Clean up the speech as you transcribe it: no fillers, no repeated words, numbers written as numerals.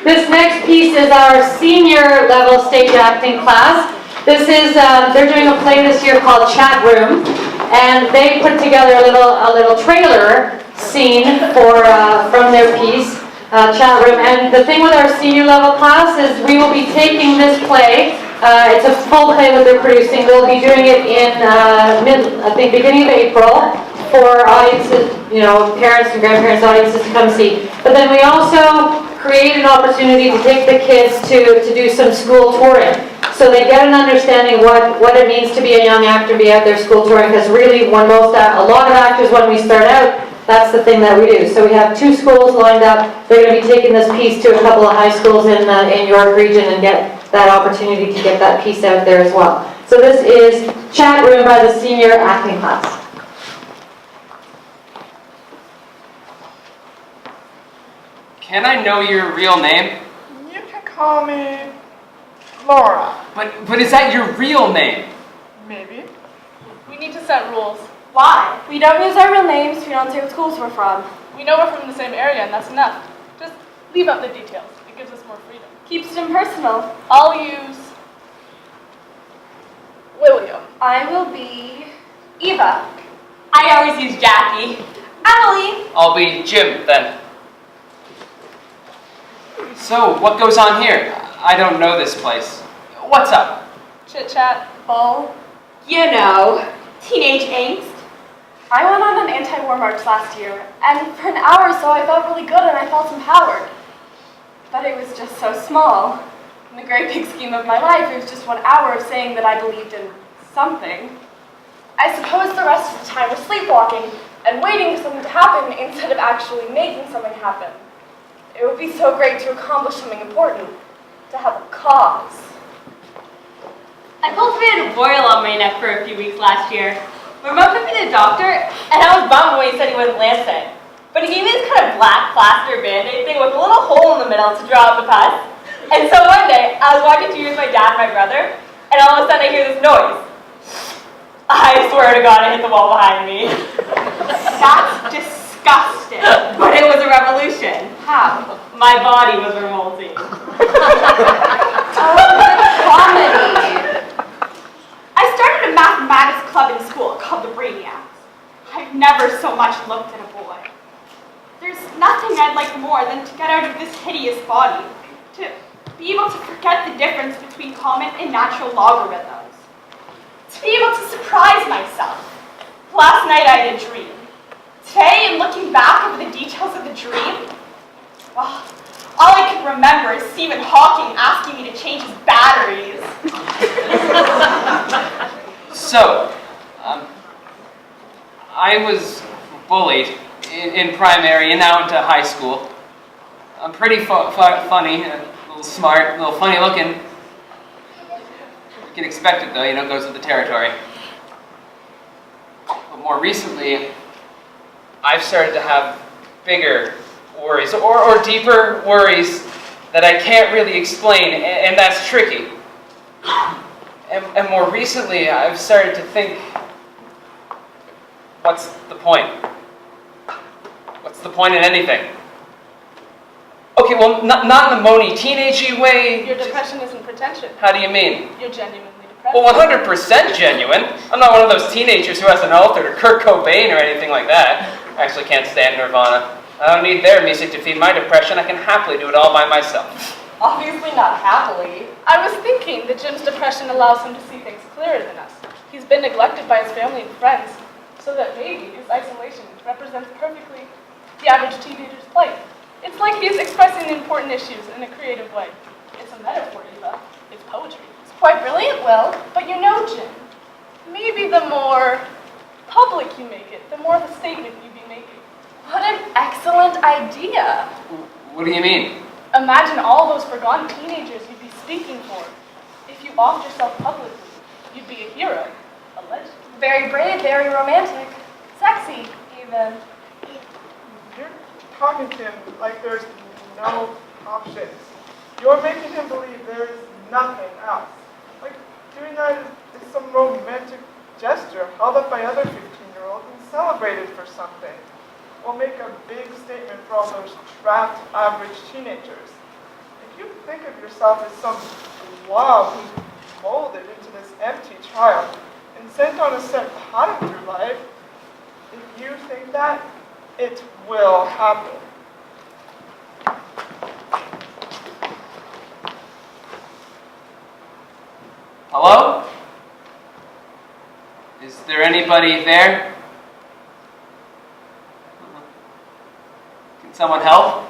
This next piece is our senior level stage acting class. This is, they're doing a play this year called Chatroom, and they put together a little trailer scene for, from their piece, Chatroom. And the thing with our senior level class is we will be taking this play. It's a full play that they're producing. They'll be doing it in beginning of April for audiences, parents and grandparents, audiences to come see. But then we also create an opportunity to take the kids to do some school touring. So they get an understanding what it means to be a young actor, be out there school touring, because really a lot of actors when we start out, that's the thing that we do. So we have 2 schools lined up. They're going to be taking this piece to a couple of high schools in York region and get that opportunity to get that piece out there as well. So this is Chatroom by the senior acting class. Can I know your real name? You can call me Laura. But is that your real name? Maybe. We need to set rules. Why? We don't use our real names, we don't say what schools we're from. We know we're from the same area, and that's enough. Just leave out the details. It gives us more freedom. Keeps it impersonal. I'll use William. I will be Eva. I always use Jackie. Emily. I'll be Jim, then. So, what goes on here? I don't know this place. What's up? Chit-chat. Bull. You know, teenage angst. I went on an anti-war march last year, and for an hour or so I felt really good and I felt empowered. But it was just so small. In the great big scheme of my life, it was just 1 hour of saying that I believed in something. I suppose the rest of the time was sleepwalking and waiting for something to happen instead of actually making something happen. It would be so great to accomplish something important, to have a cause. I cultivated a boil on my neck for a few weeks last year. My mom took me to the doctor, and I was bummed when he said he wouldn't listen. But he gave me this kind of black plaster band-aid thing with a little hole in the middle to draw out the pus. And so one day, I was watching TV with my dad and my brother, and all of a sudden I hear this noise. I swear to God, I hit the wall behind me. That's disgusting. But it was a revolution. How? My body was revolting. Oh, comedy. I started a mathematics club in school called the Brainiacs. I've never so much looked at a boy. There's nothing I'd like more than to get out of this hideous body, to be able to forget the difference between common and natural logarithms, to be able to surprise myself. Last night I had a dream. Today, in looking back over the details of the dream, well, all I can remember is Stephen Hawking asking me to change his batteries. So, I was bullied in primary and now into high school. I'm pretty funny, a little smart, a little funny looking. You can expect it though, goes with the territory. But more recently, I've started to have bigger worries, or deeper worries that I can't really explain, and that's tricky. And more recently, I've started to think, what's the point? What's the point in anything? Okay, well, not in the moany, teenagey way. Your depression isn't pretension. How do you mean? You're genuinely depressed. Well, 100% genuine. I'm not one of those teenagers who has an altar to Kurt Cobain or anything like that. I actually can't stand Nirvana. I don't need their music to feed my depression. I can happily do it all by myself. Obviously not happily. I was thinking that Jim's depression allows him to see things clearer than us. He's been neglected by his family and friends, so that maybe his isolation represents perfectly the average teenager's plight. It's like he's expressing the important issues in a creative way. It's a metaphor, Eva. It's poetry. It's quite brilliant, Will. But you know, Jim, Maybe the more public you make it, the more of a statement you'd be making. what an excellent idea. What do you mean? Imagine all those forgotten teenagers you'd be speaking for. If you offed yourself publicly, you'd be a hero, a legend. Very brave, very romantic. Sexy, even. You're talking to him like there's no options. You're making him believe there is nothing else. Like doing that is some romantic gesture held up by other 15-year-olds and celebrated for something. Will make a big statement for all those trapped average teenagers. you think of yourself as some blob who's molded into this empty child and sent on a set pattern through life, if you think that, it will happen. Hello? Is there anybody there? Can someone help?